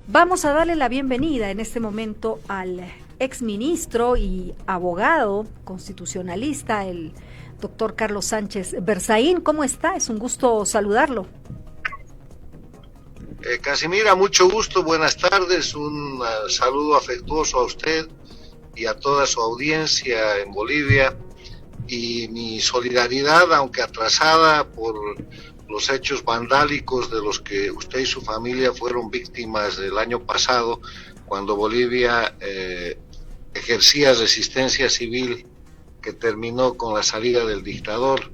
Vamos a darle la bienvenida en este momento al exministro y abogado constitucionalista, el doctor Carlos Sánchez Berzaín. ¿Cómo está? Es un gusto saludarlo. Casimira, mucho gusto, buenas tardes, un saludo afectuoso a usted y a toda su audiencia en Bolivia, y mi solidaridad, aunque atrasada por los hechos vandálicos de los que usted y su familia fueron víctimas del año pasado, cuando Bolivia ejercía resistencia civil que terminó con la salida del dictador.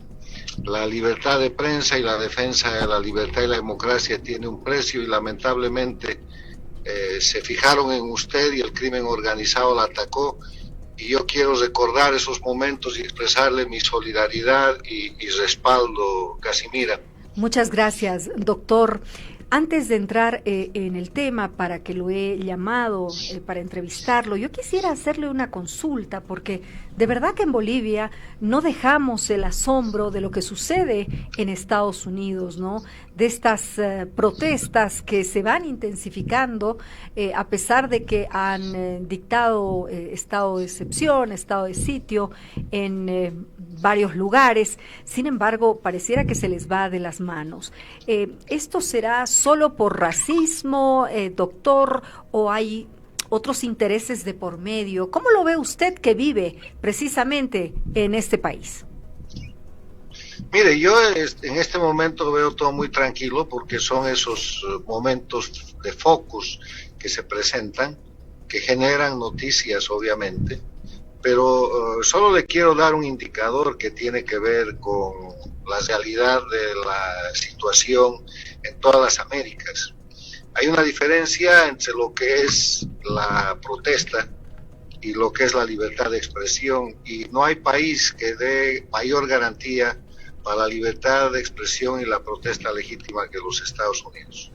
La libertad de prensa y la defensa de la libertad y la democracia tiene un precio, y lamentablemente se fijaron en usted y el crimen organizado la atacó, y yo quiero recordar esos momentos y expresarle mi solidaridad y respaldo, Casimira. Muchas gracias, doctor. Antes de entrar en el tema para que lo he llamado para entrevistarlo, yo quisiera hacerle una consulta, porque de verdad que en Bolivia no dejamos el asombro de lo que sucede en Estados Unidos, ¿no? De estas protestas que se van intensificando a pesar de que han dictado estado de excepción, estado de sitio en varios lugares. Sin embargo, pareciera que se les va de las manos. ¿Esto será solo por racismo, doctor, o hay otros intereses de por medio? ¿Cómo lo ve usted que vive precisamente en este país? Mire, yo en este momento veo todo muy tranquilo, porque son esos momentos de focus que se presentan, que generan noticias, obviamente, pero solo le quiero dar un indicador que tiene que ver con la realidad de la situación en todas las Américas. Hay una diferencia entre lo que es la protesta y lo que es la libertad de expresión, y no hay país que dé mayor garantía para la libertad de expresión y la protesta legítima que los Estados Unidos.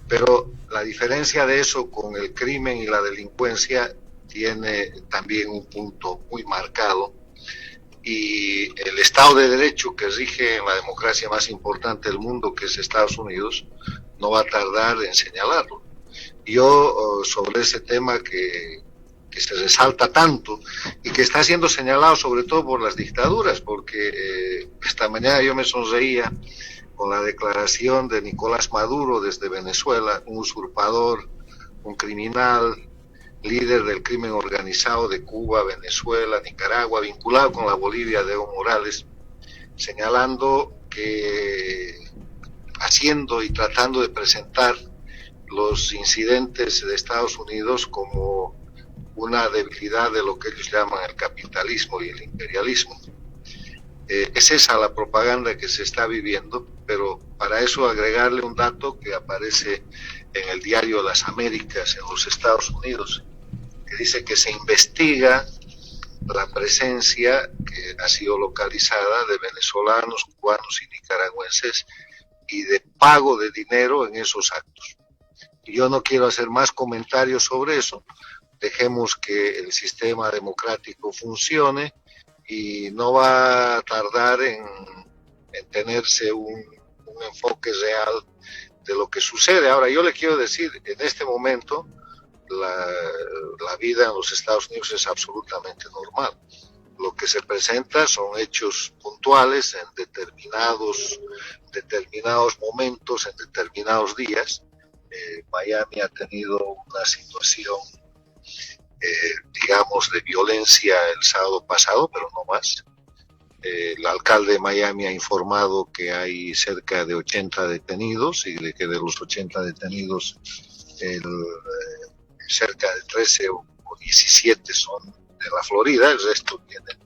Pero la diferencia de eso con el crimen y la delincuencia tiene también un punto muy marcado, y el Estado de Derecho que rige en la democracia más importante del mundo, que es Estados Unidos, no va a tardar en señalarlo. Yo, sobre ese tema que se resalta tanto y que está siendo señalado sobre todo por las dictaduras, porque esta mañana yo me sonreía con la declaración de Nicolás Maduro desde Venezuela, un usurpador, un criminal, líder del crimen organizado de Cuba, Venezuela, Nicaragua, vinculado con la Bolivia de Evo Morales, señalando que haciendo y tratando de presentar los incidentes de Estados Unidos como una debilidad de lo que ellos llaman el capitalismo y el imperialismo. Es esa la propaganda que se está viviendo, pero para eso agregarle un dato que aparece en el diario Las Américas en los Estados Unidos, que dice que se investiga la presencia que ha sido localizada de venezolanos, cubanos y nicaragüenses, y de pago de dinero en esos actos. Y yo no quiero hacer más comentarios sobre eso. Dejemos que el sistema democrático funcione, y no va a tardar en tenerse un enfoque real de lo que sucede. Ahora, yo le quiero decir, en este momento la vida en los Estados Unidos es absolutamente normal. Lo que se presenta son hechos puntuales en determinados momentos, en determinados días. Miami ha tenido una situación digamos de violencia el sábado pasado, pero no más. El alcalde de Miami ha informado que hay cerca de 80 detenidos, y de que de los 80 detenidos cerca de 13 o 17 son de la Florida, el resto vienen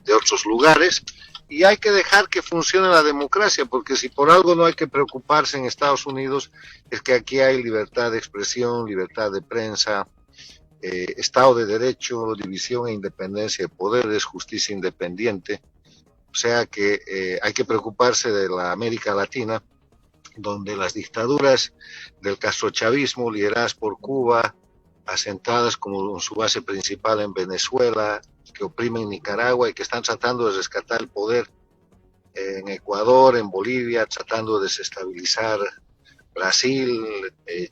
de otros lugares. Y hay que dejar que funcione la democracia, porque si por algo no hay que preocuparse en Estados Unidos, es que aquí hay libertad de expresión, libertad de prensa, Estado de Derecho, división e independencia de poderes, justicia independiente. O sea que hay que preocuparse de la América Latina, donde las dictaduras del castrochavismo, lideradas por Cuba, asentadas como su base principal en Venezuela, que oprimen Nicaragua y que están tratando de rescatar el poder en Ecuador, en Bolivia, tratando de desestabilizar Brasil,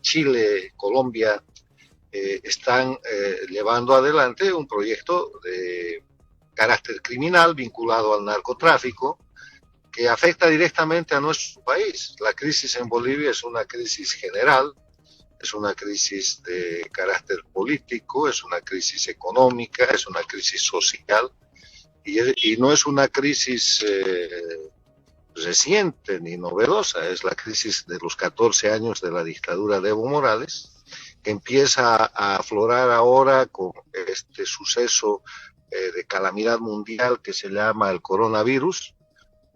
Chile, Colombia, están llevando adelante un proyecto de carácter criminal vinculado al narcotráfico que afecta directamente a nuestro país. La crisis en Bolivia es una crisis general, es una crisis de carácter político, es una crisis económica, es una crisis social y no es una crisis reciente ni novedosa, es la crisis de los 14 años de la dictadura de Evo Morales, que empieza a aflorar ahora con este suceso de calamidad mundial que se llama el coronavirus,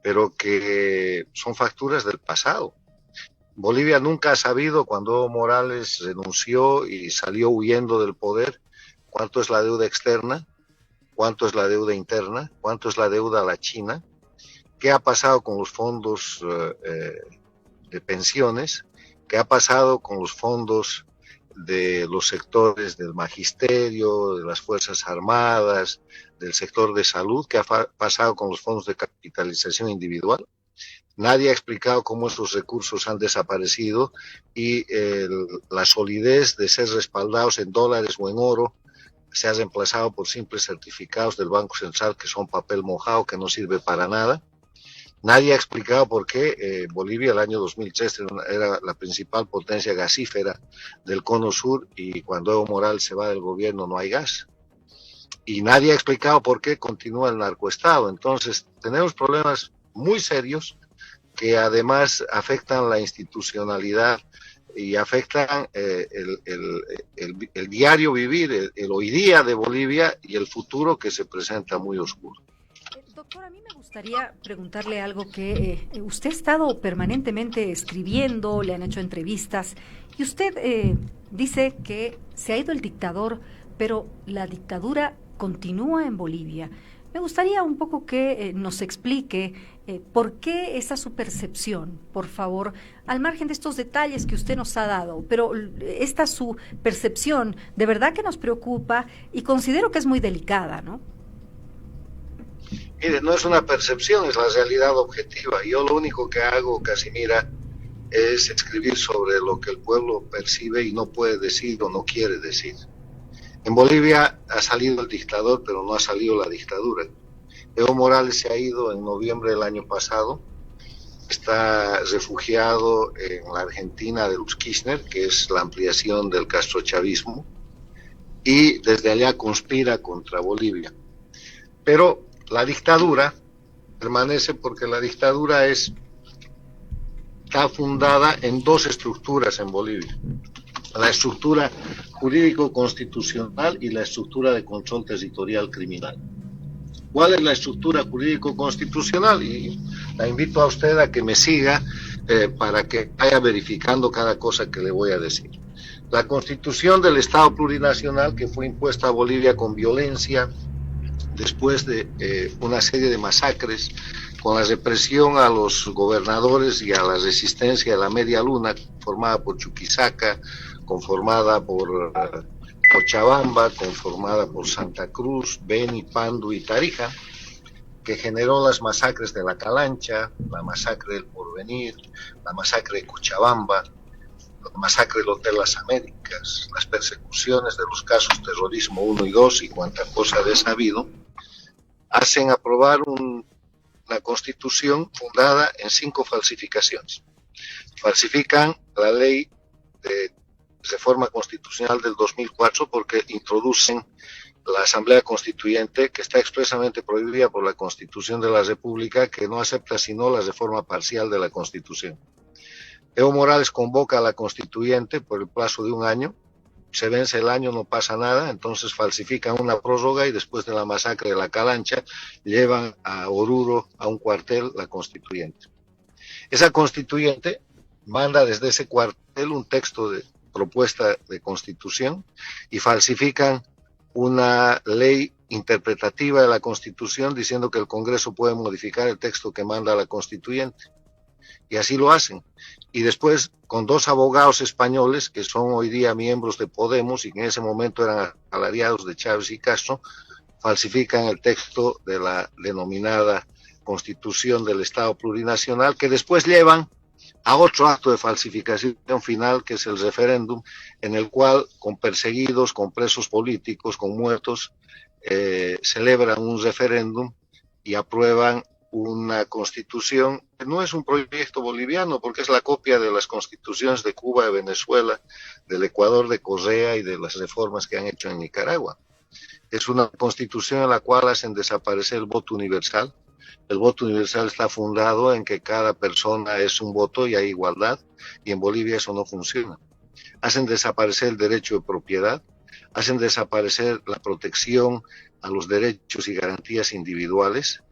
pero que son facturas del pasado. Bolivia nunca ha sabido, cuando Evo Morales renunció y salió huyendo del poder, cuánto es la deuda externa, cuánto es la deuda interna, cuánto es la deuda a la China, qué ha pasado con los fondos de pensiones, qué ha pasado con los fondos de los sectores del magisterio, de las Fuerzas Armadas, del sector de salud, qué ha pasado con los fondos de capitalización individual. Nadie ha explicado cómo esos recursos han desaparecido y la solidez de ser respaldados en dólares o en oro se ha reemplazado por simples certificados del Banco Central que son papel mojado que no sirve para nada. Nadie ha explicado por qué Bolivia el año 2003 era la principal potencia gasífera del Cono Sur y cuando Evo Morales se va del gobierno no hay gas. Y nadie ha explicado por qué continúa el narcoestado. Entonces tenemos problemas muy serios que además afectan la institucionalidad y afectan el diario vivir, el hoy día de Bolivia y el futuro que se presenta muy oscuro. Doctor, a mí me gustaría preguntarle algo que usted ha estado permanentemente escribiendo, le han hecho entrevistas y usted dice que se ha ido el dictador, pero la dictadura continúa en Bolivia. Me gustaría un poco que nos explique por qué esa su percepción, por favor, al margen de estos detalles que usted nos ha dado, pero esta su percepción de verdad que nos preocupa y considero que es muy delicada, ¿no? Mire, no es una percepción, es la realidad objetiva. Yo lo único que hago, Casimira, es escribir sobre lo que el pueblo percibe y no puede decir o no quiere decir. En Bolivia ha salido el dictador, pero no ha salido la dictadura. Evo Morales se ha ido en noviembre del año pasado, está refugiado en la Argentina de los Kirchner, que es la ampliación del castrochavismo, y desde allá conspira contra Bolivia. Pero la dictadura permanece porque la dictadura está fundada en dos estructuras en Bolivia. La estructura jurídico-constitucional y la estructura de control territorial criminal. ¿Cuál es la estructura jurídico-constitucional? Y la invito a usted a que me siga para que vaya verificando cada cosa que le voy a decir. La constitución del Estado plurinacional que fue impuesta a Bolivia con violencia, después de una serie de masacres, con la represión a los gobernadores y a la resistencia de la Media Luna, formada por Chuquisaca, conformada por Cochabamba, conformada por Santa Cruz, Beni, Pandu y Tarija, que generó las masacres de la Calancha, la masacre del Porvenir, la masacre de Cochabamba, la masacre del Hotel Las Américas, las persecuciones de los casos terrorismo 1 y 2 y cuanta cosa de sabido, hacen aprobar una constitución fundada en 5 falsificaciones. Falsifican la ley de reforma constitucional del 2004 porque introducen la Asamblea Constituyente, que está expresamente prohibida por la Constitución de la República, que no acepta sino la reforma parcial de la Constitución. Evo Morales convoca a la Constituyente por el plazo de 1 año, se vence el año, no pasa nada, entonces falsifican una prórroga y después de la masacre de la Calancha llevan a Oruro, a un cuartel, la Constituyente. Esa Constituyente manda desde ese cuartel un texto de propuesta de constitución y falsifican una ley interpretativa de la Constitución diciendo que el Congreso puede modificar el texto que manda la Constituyente. Y así lo hacen. Y después, con 2 abogados españoles que son hoy día miembros de Podemos y que en ese momento eran asalariados de Chávez y Castro, falsifican el texto de la denominada Constitución del Estado Plurinacional, que después llevan a otro acto de falsificación final, que es el referéndum, en el cual con perseguidos, con presos políticos, con muertos, celebran un referéndum y aprueban una constitución que no es un proyecto boliviano, porque es la copia de las constituciones de Cuba, de Venezuela, del Ecuador, de Correa y de las reformas que han hecho en Nicaragua. Es una constitución en la cual hacen desaparecer el voto universal. El voto universal está fundado en que cada persona es un voto y hay igualdad, y en Bolivia eso no funciona. Hacen desaparecer el derecho de propiedad, hacen desaparecer la protección a los derechos y garantías individuales,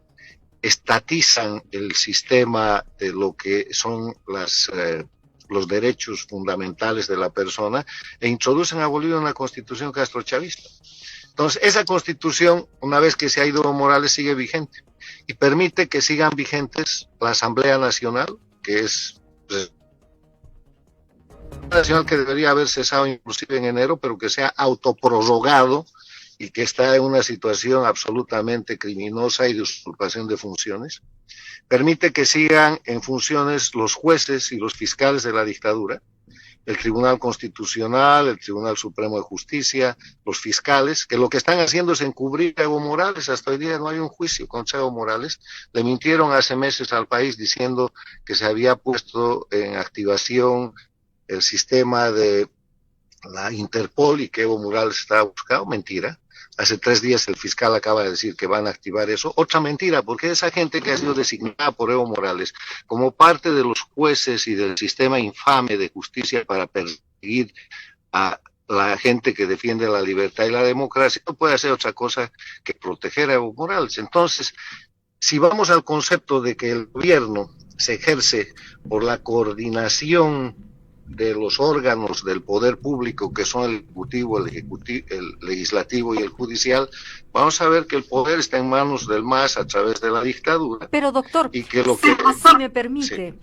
estatizan el sistema de lo que son los derechos fundamentales de la persona e introducen a Bolivia una constitución castrochavista. Entonces, esa constitución, una vez que se ha ido Evo Morales, sigue vigente y permite que sigan vigentes la Asamblea Nacional, que es nacional que debería haber cesado inclusive en enero, pero que se ha autoprorrogado y que está en una situación absolutamente criminosa y de usurpación de funciones. Permite que sigan en funciones los jueces y los fiscales de la dictadura, el Tribunal Constitucional, el Tribunal Supremo de Justicia, los fiscales, que lo que están haciendo es encubrir a Evo Morales. Hasta hoy día no hay un juicio contra Evo Morales. Le mintieron hace meses al país diciendo que se había puesto en activación el sistema de la Interpol y que Evo Morales estaba buscado. Mentira. Hace 3 días el fiscal acaba de decir que van a activar eso. Otra mentira, porque esa gente que ha sido designada por Evo Morales como parte de los jueces y del sistema infame de justicia para perseguir a la gente que defiende la libertad y la democracia, no puede hacer otra cosa que proteger a Evo Morales. Entonces, si vamos al concepto de que el gobierno se ejerce por la coordinación de los órganos del poder público, que son el ejecutivo, el legislativo y el judicial, vamos a ver que el poder está en manos del MAS a través de la dictadura. Pero doctor, y que si me permite,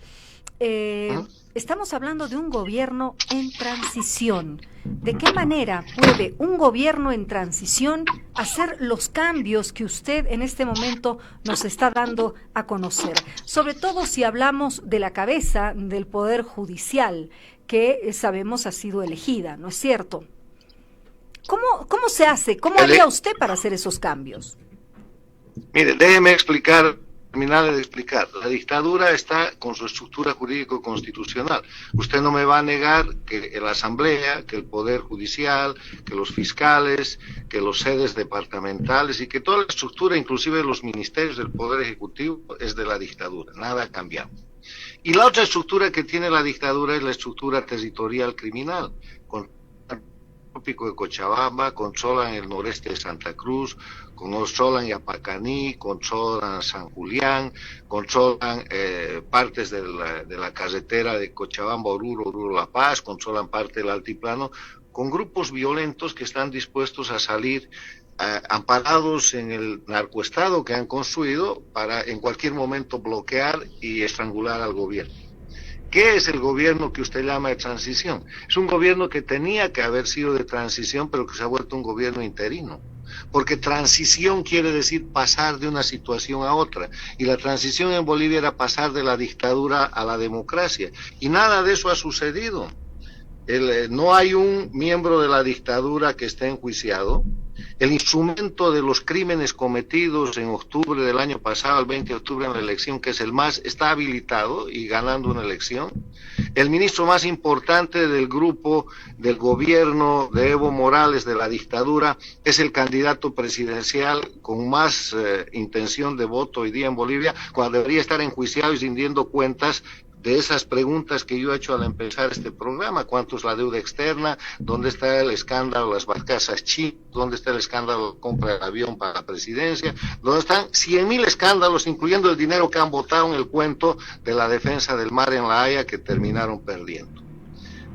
sí. Estamos hablando de un gobierno en transición. ¿De qué manera puede un gobierno en transición hacer los cambios que usted en este momento nos está dando a conocer? Sobre todo si hablamos de la cabeza del Poder Judicial, que sabemos ha sido elegida, ¿no es cierto? ¿Cómo se hace? ¿Cómo haría usted para hacer esos cambios? Mire, déjeme terminar de explicar. La dictadura está con su estructura jurídico-constitucional. Usted no me va a negar que la Asamblea, que el Poder Judicial, que los fiscales, que los sedes departamentales y que toda la estructura, inclusive los ministerios del Poder Ejecutivo, es de la dictadura. Nada ha cambiado. Y la otra estructura que tiene la dictadura es la estructura territorial criminal, con trópico de Cochabamba, controlan el noreste de Santa Cruz, controlan Yapacaní, controlan San Julián, controlan partes de la carretera de Cochabamba, Oruro-La Paz, controlan parte del altiplano, con grupos violentos que están dispuestos a salir amparados en el narcoestado que han construido para en cualquier momento bloquear y estrangular al gobierno. ¿Qué es el gobierno que usted llama de transición? Es un gobierno que tenía que haber sido de transición, pero que se ha vuelto un gobierno interino. Porque transición quiere decir pasar de una situación a otra. Y la transición en Bolivia era pasar de la dictadura a la democracia. Y nada de eso ha sucedido. No hay un miembro de la dictadura que esté enjuiciado. El instrumento de los crímenes cometidos en octubre del año pasado, el 20 de octubre en la elección, que es el MAS, está habilitado y ganando una elección. El ministro más importante del grupo del gobierno de Evo Morales, de la dictadura, es el candidato presidencial con más intención de voto hoy día en Bolivia, cuando debería estar enjuiciado y rindiendo cuentas de esas preguntas que yo he hecho al empezar este programa. ¿Cuánto es la deuda externa? ¿Dónde está el escándalo de las barcazas chinas? ¿Dónde está el escándalo de la compra del avión para la presidencia? ¿Dónde están 100.000 escándalos, incluyendo el dinero que han votado en el cuento de la defensa del mar en La Haya, que terminaron perdiendo?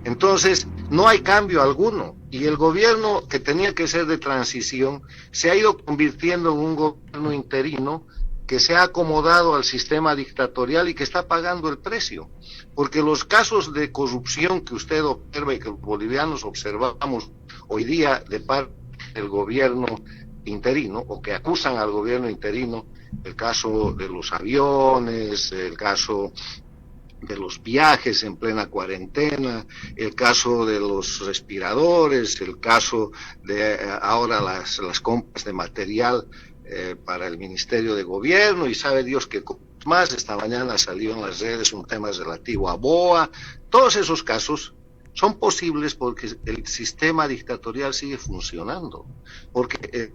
Entonces, no hay cambio alguno. Y el gobierno, que tenía que ser de transición, se ha ido convirtiendo en un gobierno interino que se ha acomodado al sistema dictatorial y que está pagando el precio. Porque los casos de corrupción que usted observa y que los bolivianos observamos hoy día de parte del gobierno interino, o que acusan al gobierno interino, el caso de los aviones, el caso de los viajes en plena cuarentena, el caso de los respiradores, el caso de ahora las compras de material para el Ministerio de Gobierno, y sabe Dios que más. Esta mañana salió en las redes un tema relativo a BOA. Todos esos casos son posibles porque el sistema dictatorial sigue funcionando, porque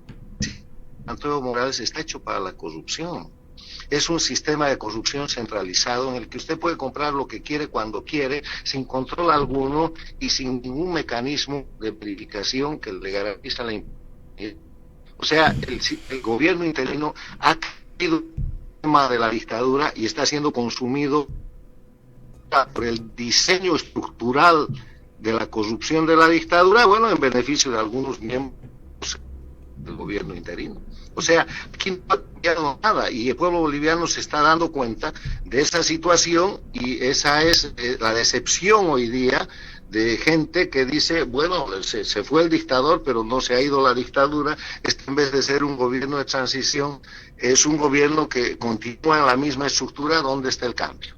Antonio Morales está hecho para la corrupción. Es un sistema de corrupción centralizado en el que usted puede comprar lo que quiere cuando quiere, sin control alguno y sin ningún mecanismo de verificación que le garantiza la impunidad. O sea, el gobierno interino ha caído en el tema de la dictadura y está siendo consumido por el diseño estructural de la corrupción de la dictadura, bueno, en beneficio de algunos miembros del gobierno interino. O sea, aquí no ha cambiado nada y el pueblo boliviano se está dando cuenta de esa situación, y esa es la decepción hoy día de gente que dice, bueno, se fue el dictador, pero no se ha ido la dictadura. Este, en vez de ser un gobierno de transición, es un gobierno que continúa en la misma estructura. ¿Donde está el cambio?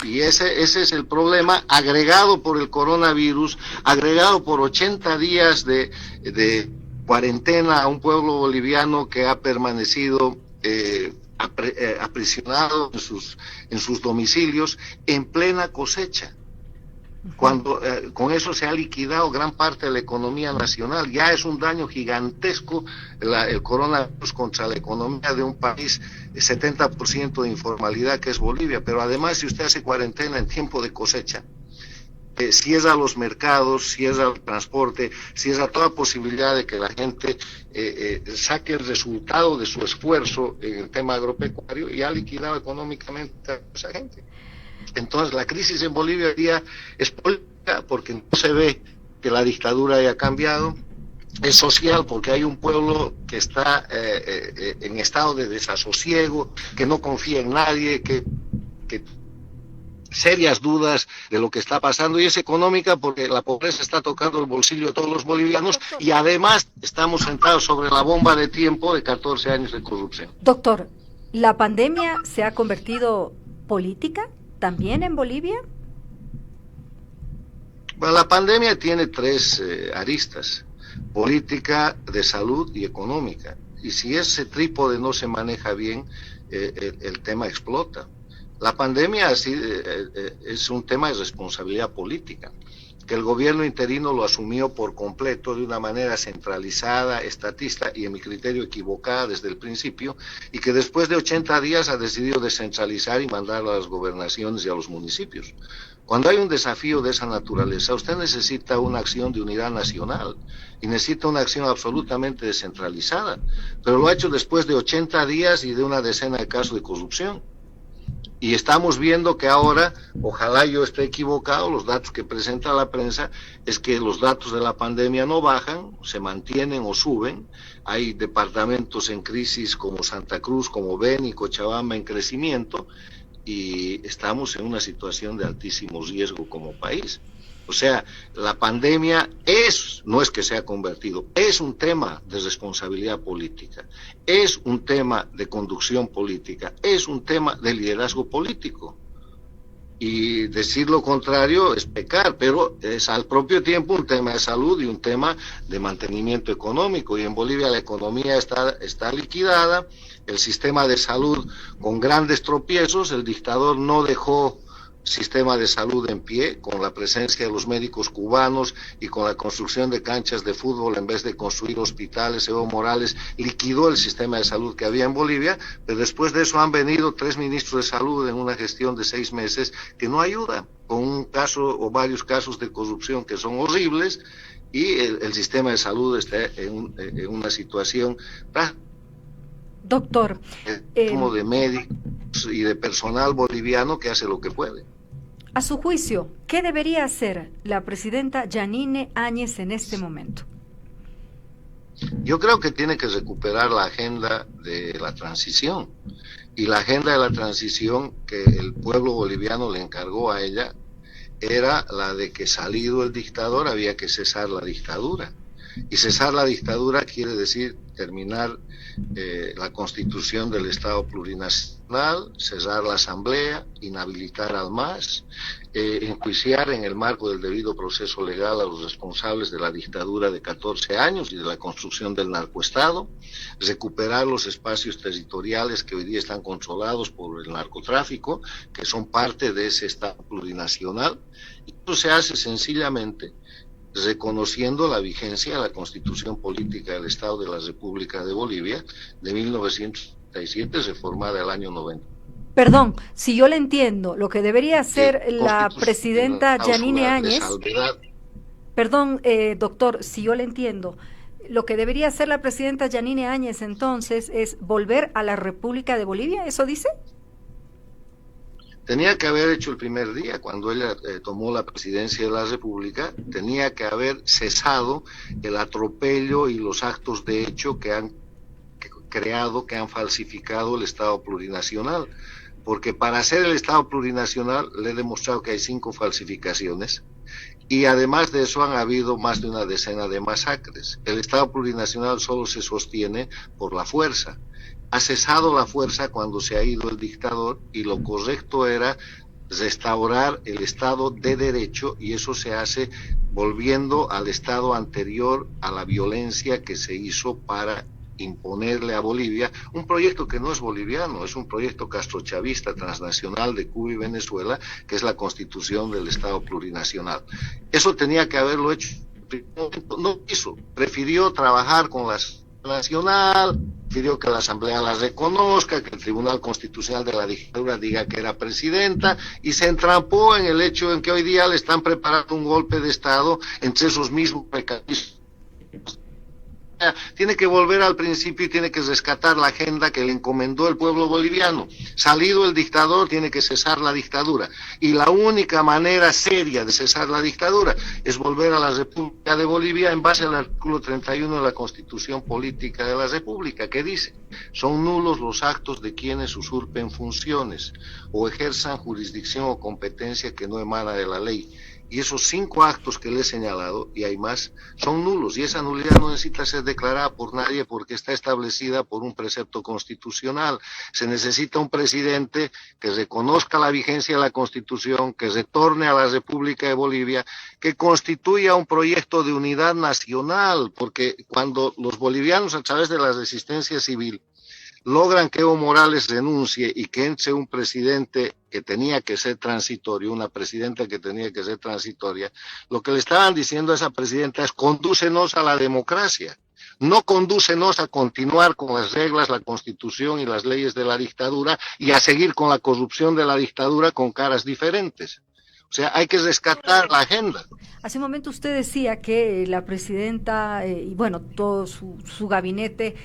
Y ese es el problema, agregado por el coronavirus, agregado por 80 días de cuarentena a un pueblo boliviano que ha permanecido aprisionado en sus domicilios en plena cosecha. Cuando con eso se ha liquidado gran parte de la economía nacional. Ya es un daño gigantesco el coronavirus contra la economía de un país, 70% de informalidad que es Bolivia, pero además si usted hace cuarentena en tiempo de cosecha, cierra los mercados, cierra el transporte, cierra toda posibilidad de que la gente saque el resultado de su esfuerzo en el tema agropecuario, y ha liquidado económicamente a esa gente. Entonces la crisis en Bolivia hoy día es política porque no se ve que la dictadura haya cambiado, es social porque hay un pueblo que está en estado de desasosiego, que no confía en nadie, que serias dudas de lo que está pasando, y es económica porque la pobreza está tocando el bolsillo de todos los bolivianos, y además estamos sentados sobre la bomba de tiempo de 14 años de corrupción. Doctor, ¿la pandemia se ha convertido política también en Bolivia? Bueno, la pandemia tiene tres aristas: política, de salud y económica, y si ese trípode no se maneja bien, el tema explota. La pandemia es un tema de responsabilidad política, que el gobierno interino lo asumió por completo de una manera centralizada, estatista y en mi criterio equivocada desde el principio, y que después de 80 días ha decidido descentralizar y mandarlo a las gobernaciones y a los municipios. Cuando hay un desafío de esa naturaleza, usted necesita una acción de unidad nacional y necesita una acción absolutamente descentralizada, pero lo ha hecho después de 80 días y de una decena de casos de corrupción. Y estamos viendo que ahora, ojalá yo esté equivocado, los datos que presenta la prensa es que los datos de la pandemia no bajan, se mantienen o suben. Hay departamentos en crisis como Santa Cruz, como Beni, Cochabamba en crecimiento, y estamos en una situación de altísimo riesgo como país. O sea, la pandemia no es que se ha convertido, es un tema de responsabilidad política, es un tema de conducción política, es un tema de liderazgo político. Y decir lo contrario es pecar, pero es al propio tiempo un tema de salud y un tema de mantenimiento económico. Y en Bolivia la economía está liquidada, el sistema de salud con grandes tropiezos, el dictador no dejó sistema de salud en pie, con la presencia de los médicos cubanos y con la construcción de canchas de fútbol en vez de construir hospitales. Evo Morales liquidó el sistema de salud que había en Bolivia, pero después de eso han venido 3 ministros de salud en una gestión de 6 meses que no ayuda, con un caso o varios casos de corrupción que son horribles, y el sistema de salud está en una situación doctor, como de médicos y de personal boliviano que hace lo que puede. A su juicio, ¿qué debería hacer la presidenta Yanine Áñez en este momento? Yo creo que tiene que recuperar la agenda de la transición, y la agenda de la transición que el pueblo boliviano le encargó a ella era la de que, salido el dictador, había que cesar la dictadura. Y cesar la dictadura quiere decir terminar la constitución del Estado plurinacional, cesar la Asamblea, inhabilitar al MAS, enjuiciar en el marco del debido proceso legal a los responsables de la dictadura de 14 años y de la construcción del narcoestado, recuperar los espacios territoriales que hoy día están controlados por el narcotráfico, que son parte de ese Estado plurinacional, y eso se hace sencillamente reconociendo la vigencia de la Constitución Política del Estado de la República de Bolivia de 1937, reformada el año 90. Perdón, si yo le entiendo, lo que debería hacer la presidenta Yanine Áñez, perdón, doctor, si yo le entiendo, lo que debería hacer la presidenta Yanine Áñez entonces es volver a la República de Bolivia, ¿eso dice? Tenía que haber hecho el primer día, cuando ella tomó la presidencia de la República, tenía que haber cesado el atropello y los actos de hecho que han creado, que han falsificado el Estado plurinacional. Porque para hacer el Estado plurinacional le he demostrado que hay 5 falsificaciones y además de eso han habido más de una decena de masacres. El Estado plurinacional solo se sostiene por la fuerza. Ha cesado la fuerza cuando se ha ido el dictador y lo correcto era restaurar el Estado de Derecho, y eso se hace volviendo al Estado anterior a la violencia que se hizo para imponerle a Bolivia un proyecto que no es boliviano, es un proyecto castrochavista transnacional de Cuba y Venezuela, que es la constitución del Estado plurinacional. Eso tenía que haberlo hecho, no quiso, prefirió trabajar con la Nacional, pidió que la Asamblea la reconozca, que el Tribunal Constitucional de la dictadura diga que era presidenta, y se entrampó en el hecho en que hoy día le están preparando un golpe de Estado entre esos mismos mecanismos. Tiene que volver al principio y tiene que rescatar la agenda que le encomendó el pueblo boliviano. Salido el dictador, tiene que cesar la dictadura. Y la única manera seria de cesar la dictadura es volver a la República de Bolivia en base al artículo 31 de la Constitución Política de la República, que dice: son nulos los actos de quienes usurpen funciones o ejerzan jurisdicción o competencia que no emana de la ley. Y esos 5 actos que le he señalado, y hay más, son nulos, y esa nulidad no necesita ser declarada por nadie porque está establecida por un precepto constitucional. Se necesita un presidente que reconozca la vigencia de la Constitución, que retorne a la República de Bolivia, que constituya un proyecto de unidad nacional, porque cuando los bolivianos, a través de la resistencia civil, logran que Evo Morales renuncie y que entre un presidente que tenía que ser transitorio, una presidenta que tenía que ser transitoria, lo que le estaban diciendo a esa presidenta es: condúcenos a la democracia, no condúcenos a continuar con las reglas, la Constitución y las leyes de la dictadura y a seguir con la corrupción de la dictadura con caras diferentes. O sea, hay que rescatar la agenda. Hace un momento usted decía que la presidenta y bueno, todo su gabinete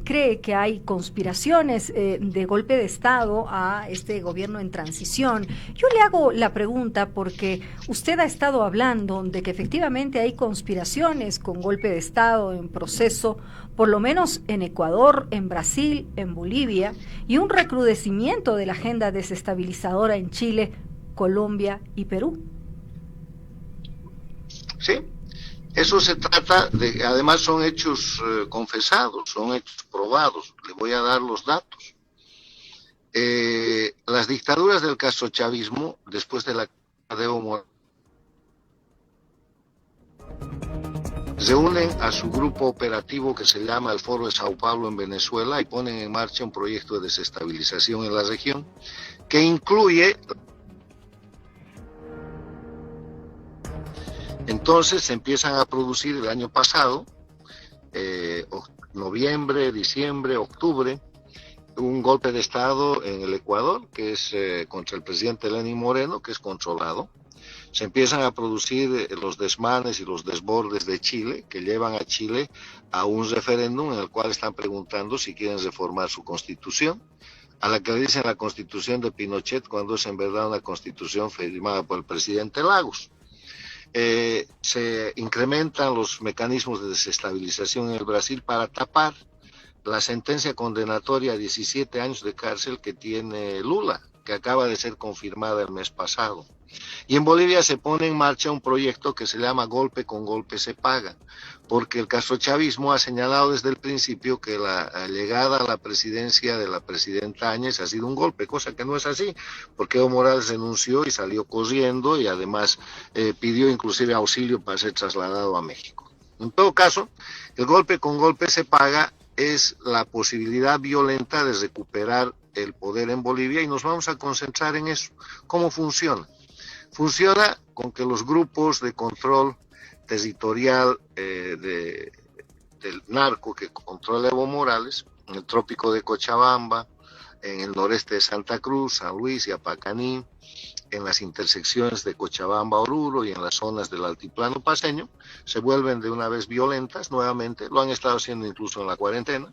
cree que hay conspiraciones de golpe de Estado a este gobierno en transición. Yo le hago la pregunta porque usted ha estado hablando de que efectivamente hay conspiraciones con golpe de Estado en proceso, por lo menos en Ecuador, en Brasil, en Bolivia, y un recrudecimiento de la agenda desestabilizadora en Chile, Colombia y Perú. Sí, eso se trata de, además son hechos confesados, son hechos probados. Le voy a dar los datos. Las dictaduras del castrochavismo, después de la de Evo Morales, reúnen a su grupo operativo que se llama el Foro de Sao Paulo en Venezuela y ponen en marcha un proyecto de desestabilización en la región que incluye. Entonces se empiezan a producir el año pasado, noviembre, diciembre, octubre, un golpe de Estado en el Ecuador, que es contra el presidente Lenín Moreno, que es controlado. Se empiezan a producir los desmanes y los desbordes de Chile, que llevan a Chile a un referéndum en el cual están preguntando si quieren reformar su constitución, a la que le dicen la constitución de Pinochet, cuando es en verdad una constitución firmada por el presidente Lagos. Se incrementan los mecanismos de desestabilización en el Brasil para tapar la sentencia condenatoria a 17 años de cárcel que tiene Lula. que acaba de ser confirmada el mes pasado. Y en Bolivia se pone en marcha un proyecto que se llama Golpe con Golpe se paga, porque el castrochavismo ha señalado desde el principio que la llegada a la presidencia de la presidenta Áñez ha sido un golpe, cosa que no es así, porque Evo Morales renunció y salió corriendo y además pidió inclusive auxilio para ser trasladado a México. En todo caso, el golpe con golpe se paga es la posibilidad violenta de recuperar el poder en Bolivia y nos vamos a concentrar en eso. ¿Cómo funciona? Funciona con que los grupos de control territorial del narco que controla Evo Morales, en el trópico de Cochabamba, en el noreste de Santa Cruz, San Luis y Apacaní, en las intersecciones de Cochabamba, Oruro y en las zonas del altiplano paceño, se vuelven de una vez violentas nuevamente, lo han estado haciendo incluso en la cuarentena.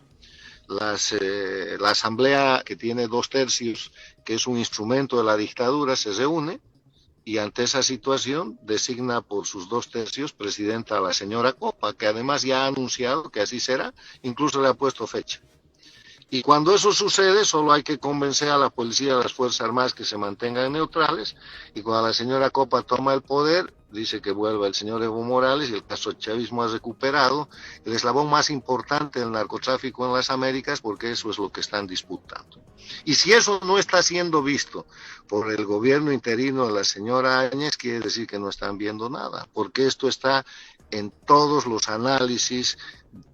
La asamblea, que tiene 2/3, que es un instrumento de la dictadura, se reúne y ante esa situación designa por sus 2/3 presidenta a la señora Copa, que además ya ha anunciado que así será, incluso le ha puesto fecha. Y cuando eso sucede, solo hay que convencer a la policía y a las Fuerzas Armadas que se mantengan neutrales, y cuando la señora Copa toma el poder, dice que vuelva el señor Evo Morales y el castrochavismo ha recuperado el eslabón más importante del narcotráfico en las Américas, porque eso es lo que están disputando. Y si eso no está siendo visto por el gobierno interino de la señora Áñez, quiere decir que no están viendo nada, porque esto está en todos los análisis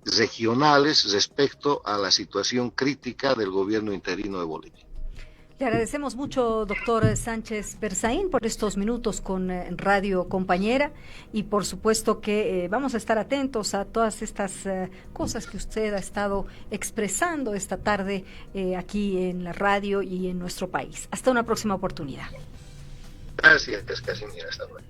regionales respecto a la situación crítica del gobierno interino de Bolivia. Le agradecemos mucho, doctor Sánchez Berzaín, por estos minutos con Radio Compañera, y por supuesto que vamos a estar atentos a todas estas cosas que usted ha estado expresando esta tarde aquí en la radio y en nuestro país. Hasta una próxima oportunidad. Gracias, Casimira. Hasta luego.